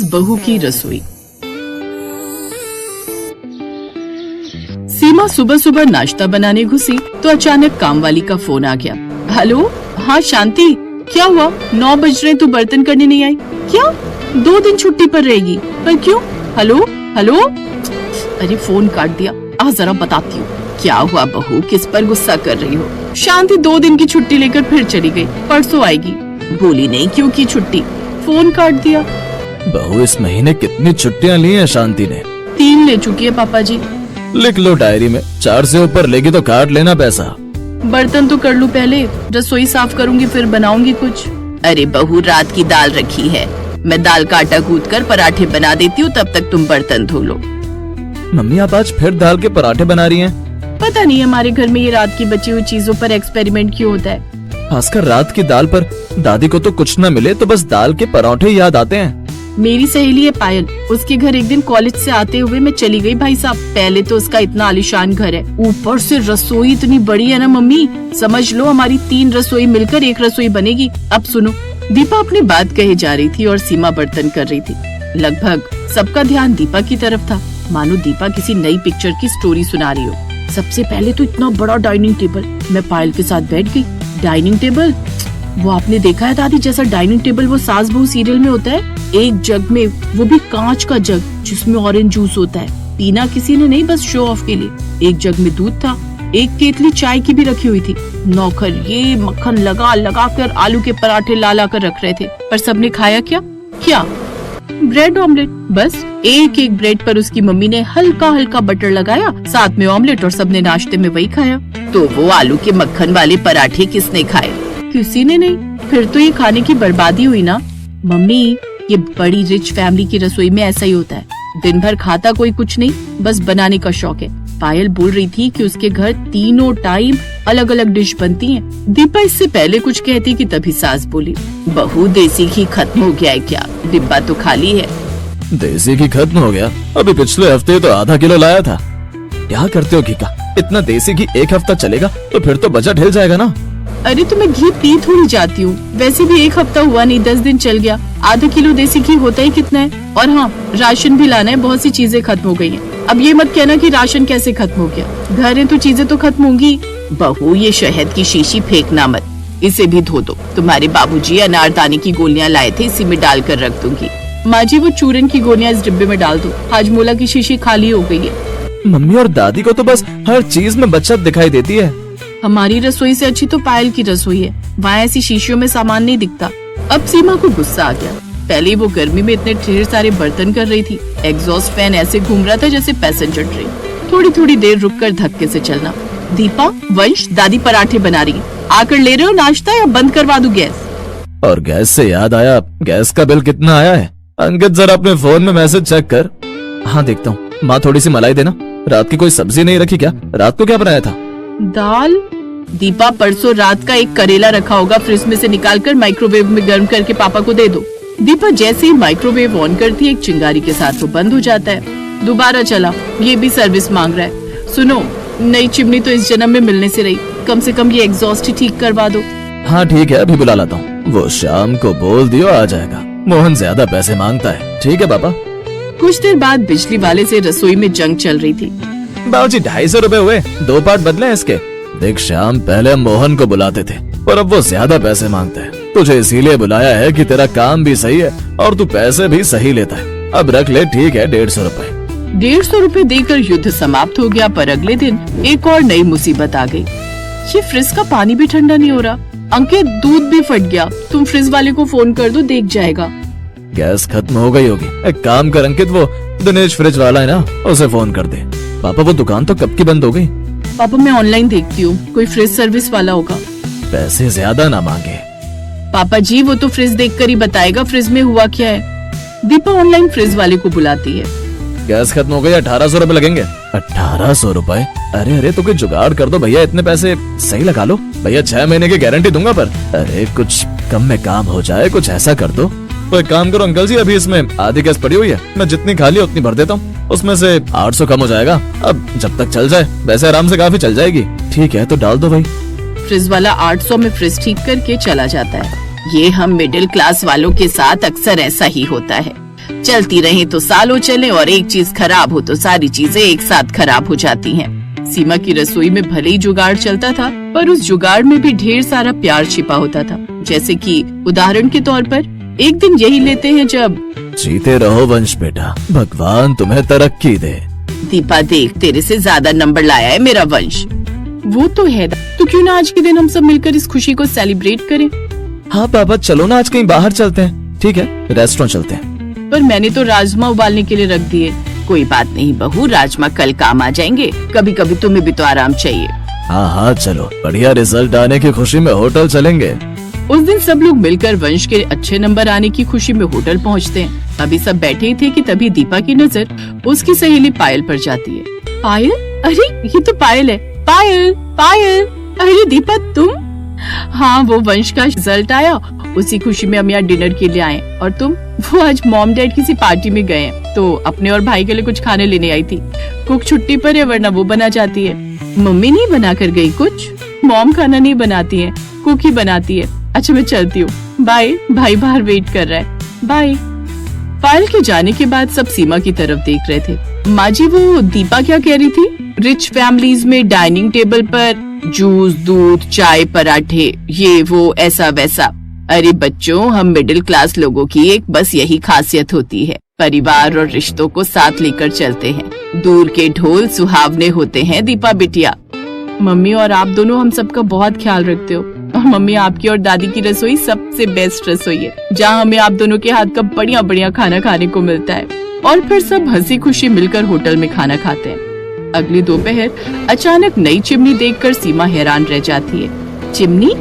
बहू की रसोई। सीमा सुबह सुबह नाश्ता बनाने घुसी तो अचानक काम वाली का फोन आ गया। हेलो, हाँ शांति, क्या हुआ? 9 बज रहे, तू बर्तन करने नहीं आई क्या? 2 दिन छुट्टी पर रहेगी, पर क्यों? हेलो हेलो, अरे फोन काट दिया। जरा बताती हूँ क्या हुआ बहू, किस पर गुस्सा कर रही हो? शांति 2 दिन की छुट्टी लेकर फिर चली गई, परसों आएगी। बोली नहीं क्यों की छुट्टी, फोन काट दिया। बहू इस महीने कितनी छुट्टियाँ ली हैं शांति ने? 3 ले चुकी है पापा जी। लिख लो डायरी में, 4 से ऊपर लेगी तो काट लेना पैसा। बर्तन तो कर लूं पहले, रसोई साफ करूंगी फिर बनाऊंगी कुछ। अरे बहू रात की दाल रखी है, मैं दाल का आटा गूंथ कर पराठे बना देती हूँ, तब तक तुम बर्तन धो लो। मम्मी आप आज फिर दाल के पराठे बना रही हैं? पता नहीं हमारे घर में ये रात की बची हुई चीजों पर एक्सपेरिमेंट क्यों होता है। खासकर रात की दाल पर। दादी को तो कुछ न मिले तो बस दाल के पराठे याद आते हैं। मेरी सहेली है पायल, उसके घर एक दिन कॉलेज से आते हुए मैं चली गई भाई साहब। पहले तो उसका इतना आलीशान घर है, ऊपर से रसोई इतनी बड़ी है ना मम्मी, समझ लो हमारी 3 रसोई मिलकर 1 रसोई बनेगी। अब सुनो, दीपा अपनी बात कहे जा रही थी और सीमा बर्तन कर रही थी। लगभग सबका ध्यान दीपा की तरफ था, मानो दीपा किसी नई पिक्चर की स्टोरी सुना रही हो। सबसे पहले तो इतना बड़ा डाइनिंग टेबल, मैं पायल के साथ बैठ गई। डाइनिंग टेबल, वो आपने देखा है दादी जैसा डाइनिंग टेबल वो सास बहू सीरियल में होता है, एक जग में, वो भी कांच का जग जिसमें ऑरेंज जूस होता है। पीना किसी ने नहीं, बस शो ऑफ के लिए। एक जग में दूध था, एक केतली चाय की भी रखी हुई थी। नौकर ये मक्खन लगा लगा कर आलू के पराठे ला ला कर रख रहे थे, पर सबने खाया क्या? Bread omelette. बस एक एक ब्रेड पर उसकी मम्मी ने हल्का हल्का बटर लगाया, साथ में ऑमलेट, और सबने नाश्ते में वही खाया। तो वो आलू के मक्खन वाले पराठे किसने खाए? किसी ने नहीं। फिर तो ये खाने की बर्बादी हुई ना। मम्मी ये बड़ी रिच फैमिली की रसोई में ऐसा ही होता है, दिन भर खाता कोई कुछ नहीं, बस बनाने का शौक है। पायल बोल रही थी कि उसके घर तीनों टाइम अलग अलग डिश बनती हैं। दीपा इससे पहले कुछ कहती कि तभी सास बोली, बहू देसी घी खत्म हो गया है क्या? डिब्बा तो खाली है। देसी घी खत्म हो गया? अभी पिछले हफ्ते तो आधा किलो लाया था। क्या करते हो घी का? इतना देसी घी 1 हफ्ता चलेगा तो फिर तो बजट हिल जाएगा ना। अरे तो मैं घी पी थोड़ी जाती हूँ, वैसे भी 1 हफ्ता हुआ नहीं, 10 दिन चल गया। आधा किलो देसी घी होता ही कितना है। और हाँ, राशन भी लाना है, बहुत सी चीजें खत्म हो गई हैं। अब ये मत कहना कि राशन कैसे खत्म हो गया, घर है तो चीजें तो खत्म होंगी। बहू ये शहद की शीशी फेंकना मत, इसे भी धो दो। तुम्हारे बाबूजी अनारदाने की गोलियां लाए थे, इसी में डाल कर रख दूंगी। माँ जी वो चूरन की गोलियां इस डिब्बे में डाल दो, हाजमोला की शीशी खाली हो गई है। मम्मी और दादी को तो बस हर चीज में बचत दिखाई देती है। हमारी रसोई से अच्छी तो पायल की रसोई है, वहाँ ऐसी शीशियों में सामान नहीं दिखता। अब सीमा को गुस्सा आ गया। पहले वो गर्मी में इतने ढेर सारे बर्तन कर रही थी, एग्जॉस्ट फैन ऐसे घूम रहा था जैसे पैसेंजर ट्रेन। थोड़ी थोड़ी देर रुककर धक्के से चलना। दीपा, वंश, दादी पराठे बना रही है, आकर ले रहे हो नाश्ता या बंद करवा दूं गैस? और गैस से याद आया, गैस का बिल कितना आया है? अंकित जरा अपने फोन में मैसेज चेक कर। हाँ देखता हूँ। माँ थोड़ी सी मलाई देना। रात की कोई सब्जी नहीं रखी क्या? रात को क्या बनाया था? दाल। दीपा परसों रात का एक करेला रखा होगा, फ्रिज में से निकाल कर माइक्रोवेव में गर्म करके पापा को दे दो। दीपा जैसे ही माइक्रोवेव ऑन करती है, एक चिंगारी के साथ वो बंद हो जाता है। दोबारा चला, ये भी सर्विस मांग रहा है। सुनो, नई चिमनी तो इस जन्म में मिलने से रही, कम से कम ये एग्जॉस्ट ही ठीक करवा दो। हाँ ठीक है, अभी बुला लाता हूँ। वो शाम को बोल दियो आ जाएगा। मोहन ज्यादा पैसे मांगता है। ठीक है पापा। कुछ देर बाद बिजली वाले से रसोई में जंग चल रही थी। बाबूजी 250 रुपए हुए, 2 पार्ट बदले इसके। देख श्याम, पहले मोहन को बुलाते थे और अब वो ज्यादा पैसे मांगता है। तुझे इसीलिए बुलाया है कि तेरा काम भी सही है और तू पैसे भी सही लेता है। अब रख ले, ठीक है, 150 रुपए। 150 रुपए देकर युद्ध समाप्त हो गया। पर अगले दिन एक और नई मुसीबत आ गई। ये फ्रिज का पानी भी ठंडा नहीं हो रहा। अंकित, दूध भी फट गया, तुम फ्रिज वाले को फोन कर दो, देख जाएगा। गैस खत्म हो गई होगी। एक काम कर अंकित, वो दिनेश फ्रिज वाला है ना, उसे फोन कर दे। पापा वो दुकान तो कब की बंद हो गई? पापा मैं ऑनलाइन देखती हूँ, कोई फ्रिज सर्विस वाला होगा। पैसे ज्यादा ना मांगे। पापा जी वो तो फ्रिज देखकर ही बताएगा फ्रिज में हुआ क्या है। दीपा ऑनलाइन फ्रिज वाले को बुलाती है। गैस खत्म हो गई, 1800 रुपए लगेंगे। 1800 रुपए? अरे अरे तो कोई जुगाड़ कर दो भैया, इतने पैसे सही लगा लो भैया, 6 महीने की गारंटी दूंगा। पर अरे कुछ कम में काम हो जाए, कुछ ऐसा कर दो। तो एक काम करो अंकल जी, अभी इसमें आधी गैस पड़ी हुई है, मैं जितनी खाली उतनी भर देता हूँ, उसमें से 800 कम हो जाएगा। अब जब तक चल जाए, वैसे आराम से काफी चल जाएगी। ठीक है तो डाल दो भाई। फ्रिज वाला 800 में फ्रिज ठीक करके चला जाता है। ये हम मिडिल क्लास वालों के साथ अक्सर ऐसा ही होता है। चलती रहे तो सालों चले और एक चीज खराब हो तो सारी चीजें एक साथ खराब हो जाती हैं। सीमा की रसोई में भले ही जुगाड़ चलता था, पर उस जुगाड़ में भी ढेर सारा प्यार छिपा होता था। जैसे कि उदाहरण के तौर पर एक दिन यही लेते हैं जब जीते रहो वंश बेटा, भगवान तुम्हें तरक्की दे। दीपा देख, तेरे से ज्यादा नंबर लाया है मेरा वंश। वो तो है, तो क्यों ना आज के दिन हम सब मिलकर इस खुशी को सेलिब्रेट करें। हाँ पापा, चलो ना आज कहीं बाहर चलते हैं। ठीक है, रेस्टोरेंट चलते हैं। पर मैंने तो राजमा उबालने के लिए रख दिए। कोई बात नहीं बहू, राजमा कल काम आ जाएंगे। कभी कभी तुम्हें भी तो आराम चाहिए। हाँ हाँ चलो, बढ़िया रिजल्ट आने की खुशी में होटल चलेंगे। उस दिन सब लोग मिलकर वंश के अच्छे नंबर आने की खुशी में होटल पहुंचते हैं। अभी सब बैठे ही थे कि तभी दीपा की नजर उसकी सहेली पायल पर जाती है। पायल? अरे ये तो पायल है। पायल, पायल, अरे दीपा तुम? हाँ, वो वंश का रिजल्ट आया, उसी खुशी में हम यहाँ डिनर के लिए आए। और तुम? वो आज मॉम डैड किसी पार्टी में गए हैं, तो अपने और भाई के लिए कुछ खाने लेने आई थी। कुक छुट्टी पर है, वरना वो बना जाती है। मम्मी नहीं बना कर गई कुछ? मॉम खाना नहीं बनाती है, कुक ही बनाती है। अच्छा मैं चलती हूँ, बाय। भाई बाहर वेट कर रहा है, बाय। पायल के जाने के बाद सब सीमा की तरफ देख रहे थे। माँ जी, वो दीपा क्या कह रही थी? रिच फैमिलीज में डाइनिंग टेबल पर जूस, दूध, चाय, पराठे, ये वो ऐसा वैसा। अरे बच्चों, हम मिडिल क्लास लोगों की एक बस यही खासियत होती है, परिवार और रिश्तों को साथ लेकर चलते हैं। दूर के ढोल सुहावने होते हैं दीपा बिटिया। मम्मी और आप दोनों हम सबका बहुत ख्याल रखते हो। और मम्मी, आपकी और दादी की रसोई सबसे बेस्ट रसोई है, जहाँ हमें आप दोनों के हाथ का बढ़िया बढ़िया खाना खाने को मिलता है। और फिर सब हंसी खुशी मिलकर होटल में खाना खाते हैं। अगली दोपहर अचानक नई चिमनी देखकर सीमा हैरान रह जाती है। चिमनी?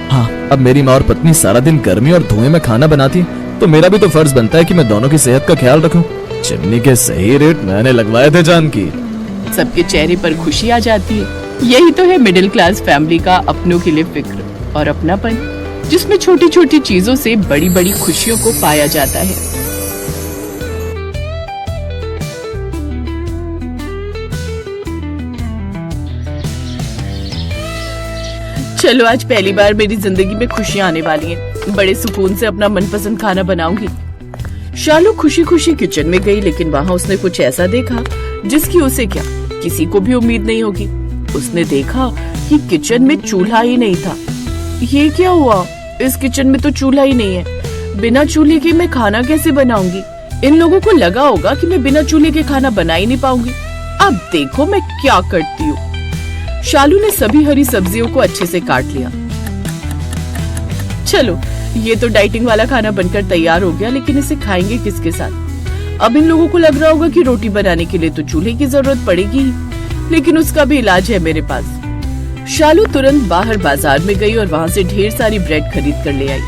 हाँ, अब मेरी माँ और पत्नी सारा दिन गर्मी और धुएं में खाना बनाती, तो मेरा भी तो फर्ज बनता है कि मैं दोनों की सेहत का ख्याल रखूं। चिमनी के सही रेट मैंने लगवाए थे जानकी। सबके चेहरे पर खुशी आ जाती है। यही तो है मिडिल क्लास फैमिली का अपनों के लिए फिक्र और अपनापन, जिसमें छोटी छोटी चीजों से बड़ी बड़ी खुशियों को पाया जाता है। चलो, आज पहली बार मेरी जिंदगी में खुशियां आने वाली हैं। बड़े सुकून से अपना मनपसंद खाना बनाऊंगी। शालू खुशी खुशी किचन में गई, लेकिन वहाँ उसने कुछ ऐसा देखा जिसकी उसे क्या, किसी को भी उम्मीद नहीं होगी। उसने देखा कि किचन में चूल्हा ही नहीं था। ये क्या हुआ? इस किचन में तो चूल्हा ही नहीं है। बिना चूल्हे के मैं खाना कैसे बनाऊंगी? इन लोगों को लगा होगा कि मैं बिना चूल्हे के खाना बना ही नहीं पाऊंगी। अब देखो मैं क्या करती हूँ। शालू ने सभी हरी सब्जियों को अच्छे से काट लिया। चलो, ये तो डाइटिंग वाला खाना बनकर तैयार हो गया, लेकिन इसे खाएंगे किसके साथ? अब इन लोगों को लग रहा होगा कि रोटी बनाने के लिए तो चूल्हे की जरूरत पड़ेगी ही, लेकिन उसका भी इलाज है मेरे पास। शालू तुरंत बाहर बाजार में गई और वहाँ से ढेर सारी ब्रेड खरीद कर ले आई।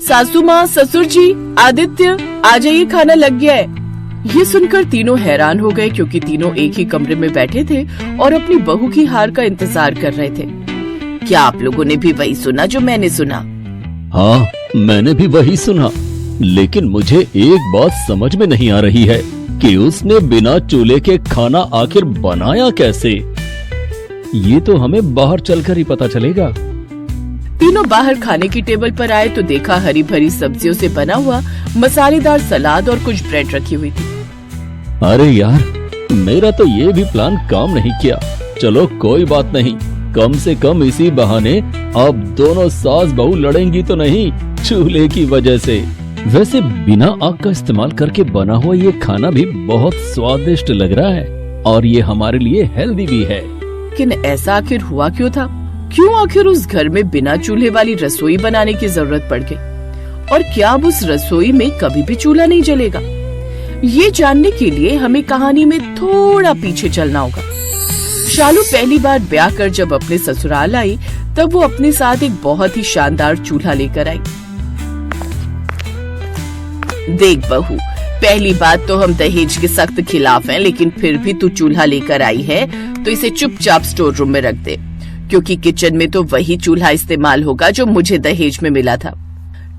सासू माँ, ससुर जी, आदित्य, आ जाइए, खाना लग गया है। ये सुनकर तीनों हैरान हो गए, क्योंकि तीनों एक ही कमरे में बैठे थे और अपनी बहू की हार का इंतजार कर रहे थे। क्या आप लोगों ने भी वही सुना जो मैंने सुना? हाँ, मैंने भी वही सुना, लेकिन मुझे एक बात समझ में नहीं आ रही है कि उसने बिना चूल्हे के खाना आखिर बनाया कैसे। ये तो हमें बाहर चलकर ही पता चलेगा। तीनों बाहर खाने की टेबल पर आए तो देखा हरी भरी सब्जियों से बना हुआ मसालेदार सलाद और कुछ ब्रेड रखी हुई थी। अरे यार, मेरा तो ये भी प्लान काम नहीं किया। चलो कोई बात नहीं, कम से कम इसी बहाने अब दोनों सास बहू लड़ेंगी तो नहीं चूल्हे की वजह से। वैसे बिना आग का इस्तेमाल करके बना हुआ ये खाना भी बहुत स्वादिष्ट लग रहा है और ये हमारे लिए हेल्दी भी है। लेकिन ऐसा आखिर हुआ क्यों था? क्यों आखिर उस घर में बिना चूल्हे वाली रसोई बनाने की जरूरत पड़ गई? और क्या अब उस रसोई में कभी भी चूल्हा नहीं जलेगा? ये जानने के लिए हमें कहानी में थोड़ा पीछे चलना होगा। शालू पहली बार ब्याह कर जब अपने ससुराल आई, तब वो अपने साथ एक बहुत ही शानदार चूल्हा लेकर आई। देख बहू, पहली बात तो हम दहेज के सख्त खिलाफ हैं, लेकिन फिर भी तू चूल्हा लेकर आई है तो इसे चुपचाप स्टोर रूम में रख दे, क्योंकि किचन में तो वही चूल्हा इस्तेमाल होगा जो मुझे दहेज में मिला था।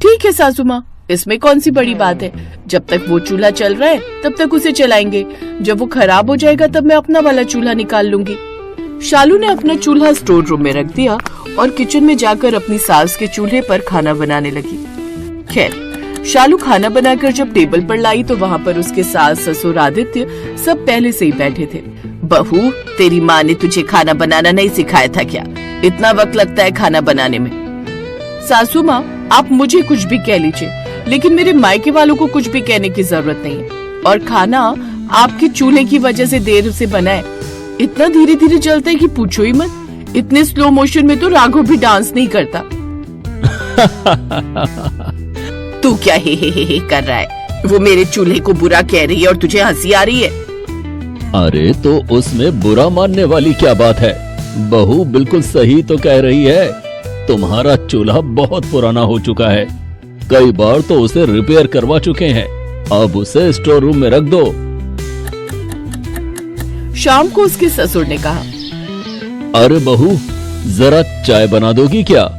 ठीक है सासू माँ, इसमें कौन सी बड़ी बात है। जब तक वो चूल्हा चल रहा है तब तक उसे चलाएंगे। जब वो खराब हो जाएगा तब मैं अपना वाला चूल्हा निकाल लूंगी। शालू ने अपना चूल्हा स्टोर रूम में रख दिया और किचन में जाकर अपनी सास के चूल्हे पर खाना बनाने लगी। खैर, शालू खाना बनाकर जब टेबल पर लाई तो वहाँ पर उसके सास ससुर आदित्य सब पहले से ही बैठे थे। बहू, तेरी माँ ने तुझे खाना बनाना नहीं सिखाया था क्या? इतना वक्त लगता है खाना बनाने में। सासू माँ, आप मुझे कुछ भी कह लीजिए, लेकिन मेरे मायके वालों को कुछ भी कहने की जरूरत नहीं है। और खाना आपके चूल्हे की वजह से देर से बना है। इतना धीरे धीरे जलता है कि पूछो ही मत। इतने स्लो मोशन में तो राघव भी डांस नहीं करता। तू क्या हे कर रहा है? वो मेरे चूल्हे को बुरा कह रही है और तुझे हंसी आ रही है। अरे तो उसमें बुरा मानने वाली क्या बात है? बहू बिल्कुल सही तो कह रही है। तुम्हारा चूल्हा बहुत पुराना हो चुका है, कई बार तो उसे रिपेयर करवा चुके हैं। अब उसे स्टोर रूम में रख दो। शाम को उसके ससुर ने कहा, अरे बहू, जरा चाय बना दोगी क्या?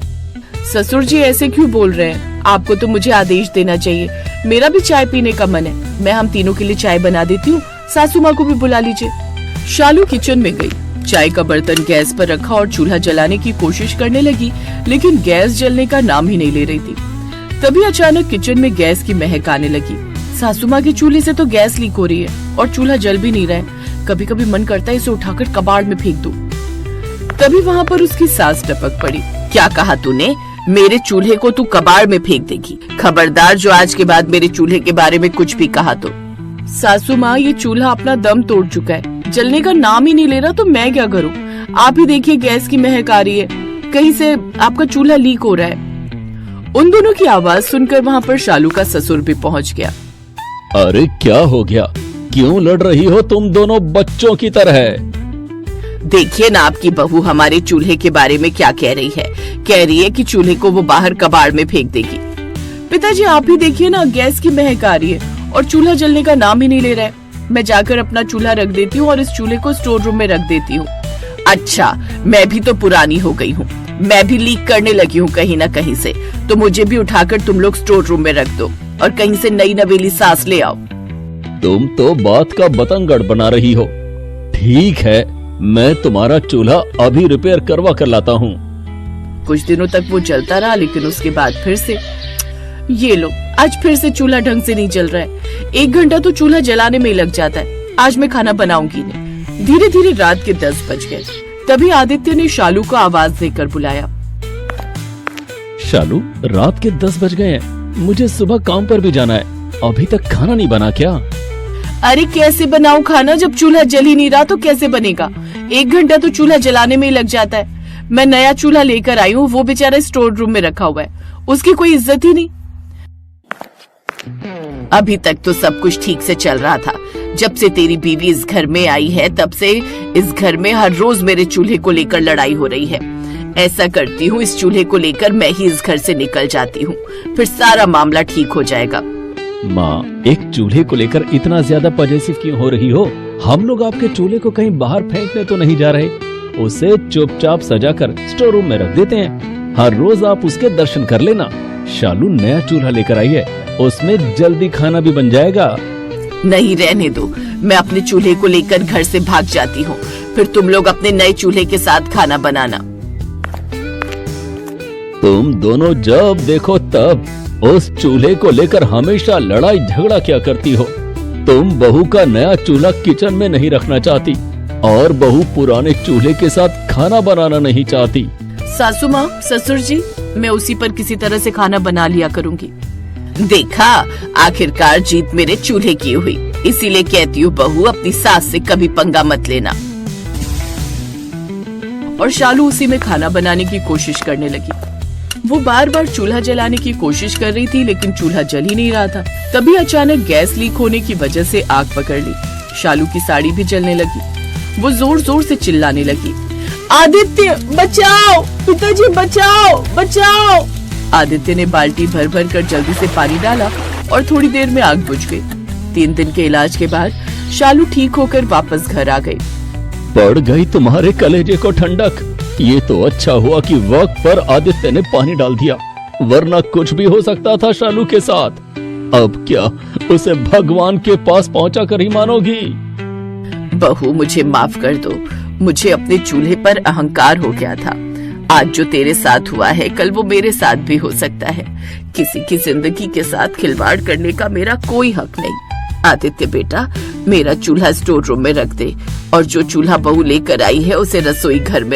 ससुर जी ऐसे क्यों बोल रहे हैं? आपको तो मुझे आदेश देना चाहिए। मेरा भी चाय पीने का मन है। मैं हम तीनों के लिए चाय बना देती हूँ। सासू माँ को भी बुला लीजिए। शालू किचन में गई, चाय का बर्तन गैस पर रखा और चूल्हा जलाने की कोशिश करने लगी, लेकिन गैस जलने का नाम ही नहीं ले रही थी। तभी अचानक किचन में गैस की महक आने लगी। सासू माँ के चूल्हे से तो गैस लीक हो रही है और चूल्हा जल भी नहीं रहा है। कभी कभी मन करता है इसे उठाकर कबाड़ में फेंक दूं। तभी वहाँ पर उसकी सास टपक पड़ी। क्या कहा तूने? मेरे चूल्हे को तू कबाड़ में फेंक देगी? खबरदार जो आज के बाद मेरे चूल्हे के बारे में कुछ भी कहा तो। सासू माँ, ये चूल्हा अपना दम तोड़ चुका है, जलने का नाम ही नहीं ले रहा, तो मैं क्या करूँ? आप ही देखिए, गैस की महक आ रही है, कहीं से आपका चूल्हा लीक हो रहा है। उन दोनों की आवाज सुनकर वहाँ पर शालू का ससुर भी पहुँच गया। अरे क्या हो गया? क्यों लड़ रही हो तुम दोनों बच्चों की तरह? देखिए ना आपकी बहू हमारे चूल्हे के बारे में क्या कह रही है। कह रही है कि चूल्हे को वो बाहर कबाड़ में फेंक देगी। पिताजी, आप ही देखिए ना, गैस की महक आ रही है और चूल्हा जलने का नाम ही नहीं ले रहा है। मैं जाकर अपना चूल्हा रख देती हूँ और इस चूल्हे को स्टोर रूम में रख देती हूँ। अच्छा, मैं भी तो पुरानी हो गई हूँ, मैं भी लीक करने लगी हूँ कहीं ना कहीं से, तो मुझे भी उठाकर तुम लोग स्टोर रूम में रख दो और कहीं से नई नवेली सास ले आओ। तुम तो बात का बतंगड़ बना रही हो। ठीक है, मैं तुम्हारा चूल्हा अभी रिपेयर करवा कर लाता हूँ। कुछ दिनों तक वो जलता रहा, लेकिन उसके बाद फिर से ये लो, आज फिर से चूल्हा ढंग से नहीं जल रहा है। 1 घंटा तो चूल्हा जलाने में ही लग जाता है। आज मैं खाना बनाऊंगी नहीं। धीरे धीरे रात के 10 बज गए। तभी आदित्य ने शालू को आवाज देकर बुलाया। शालू, रात के 10 बज गए हैं, मुझे सुबह काम पर भी जाना है। अभी तक खाना नहीं बना क्या? अरे कैसे बनाऊं खाना? जब चूल्हा जल ही नहीं रहा तो कैसे बनेगा? 1 घंटा तो चूल्हा जलाने में ही लग जाता है। मैं नया चूल्हा लेकर आई हूँ, वो बेचारा स्टोर रूम में रखा हुआ है, उसकी कोई इज्जत ही नहीं। अभी तक तो सब कुछ ठीक से चल रहा था। जब से तेरी बीवी इस घर में आई है, तब से इस घर में हर रोज मेरे चूल्हे को लेकर लड़ाई हो रही है। ऐसा करती हूँ, इस चूल्हे को लेकर मैं ही इस घर से निकल जाती हूँ, फिर सारा मामला ठीक हो जाएगा। माँ, एक चूल्हे को लेकर इतना ज्यादा पॉजिटिव क्यों हो रही हो? हम लोग आपके चूल्हे को कहीं बाहर फेंकने तो नहीं जा रहे। उसे चुपचाप सजाकर स्टोर रूम में रख देते हैं। हर रोज आप उसके दर्शन कर लेना। शालू नया चूल्हा लेकर आई है, उसमें जल्दी खाना भी बन जाएगा। नहीं, रहने दो, मैं अपने चूल्हे को लेकर घर से भाग जाती हूँ, फिर तुम लोग अपने नए चूल्हे के साथ खाना बनाना। तुम दोनों जब देखो तब उस चूल्हे को लेकर हमेशा लड़ाई झगड़ा क्या करती हो? तुम बहू का नया चूल्हा किचन में नहीं रखना चाहती और बहू पुराने चूल्हे के साथ खाना बनाना नहीं चाहती। सासू माँ, ससुर जी, मैं उसी पर किसी तरह से खाना बना लिया करूँगी। देखा, आखिरकार जीत मेरे चूल्हे की हुई। इसीलिए कहती हूँ बहू, अपनी सास से कभी पंगा मत लेना। और शालू उसी में खाना बनाने की कोशिश करने लगी। वो बार बार चूल्हा जलाने की कोशिश कर रही थी, लेकिन चूल्हा जल ही नहीं रहा था। तभी अचानक गैस लीक होने की वजह से आग पकड़ ली। शालू की साड़ी भी जलने लगी। वो जोर जोर से चिल्लाने लगी, आदित्य बचाओ, पिताजी बचाओ, बचाओ। आदित्य ने बाल्टी भर भर कर जल्दी से पानी डाला और थोड़ी देर में आग बुझ गई। 3 दिन के इलाज के बाद शालू ठीक होकर वापस घर आ गई। पड़ गई तुम्हारे कलेजे को ठंडक। ये तो अच्छा हुआ कि वक्त पर आदित्य ने पानी डाल दिया, वरना कुछ भी हो सकता था शालू के साथ। अब क्या उसे भगवान के पास पहुंचा कर ही मानोगी? बहू, मुझे माफ कर दो। मुझे अपने चूल्हे पर अहंकार हो गया था। आज जो तेरे साथ हुआ है कल वो मेरे साथ भी हो सकता है। किसी की जिंदगी के साथ खिलवाड़ करने का मेरा कोई हक नहीं। आदित्य बेटा, मेरा चूल्हा स्टोर रूम में रख दे और जो चूल्हा बहू लेकर आई है उसे रसोई घर में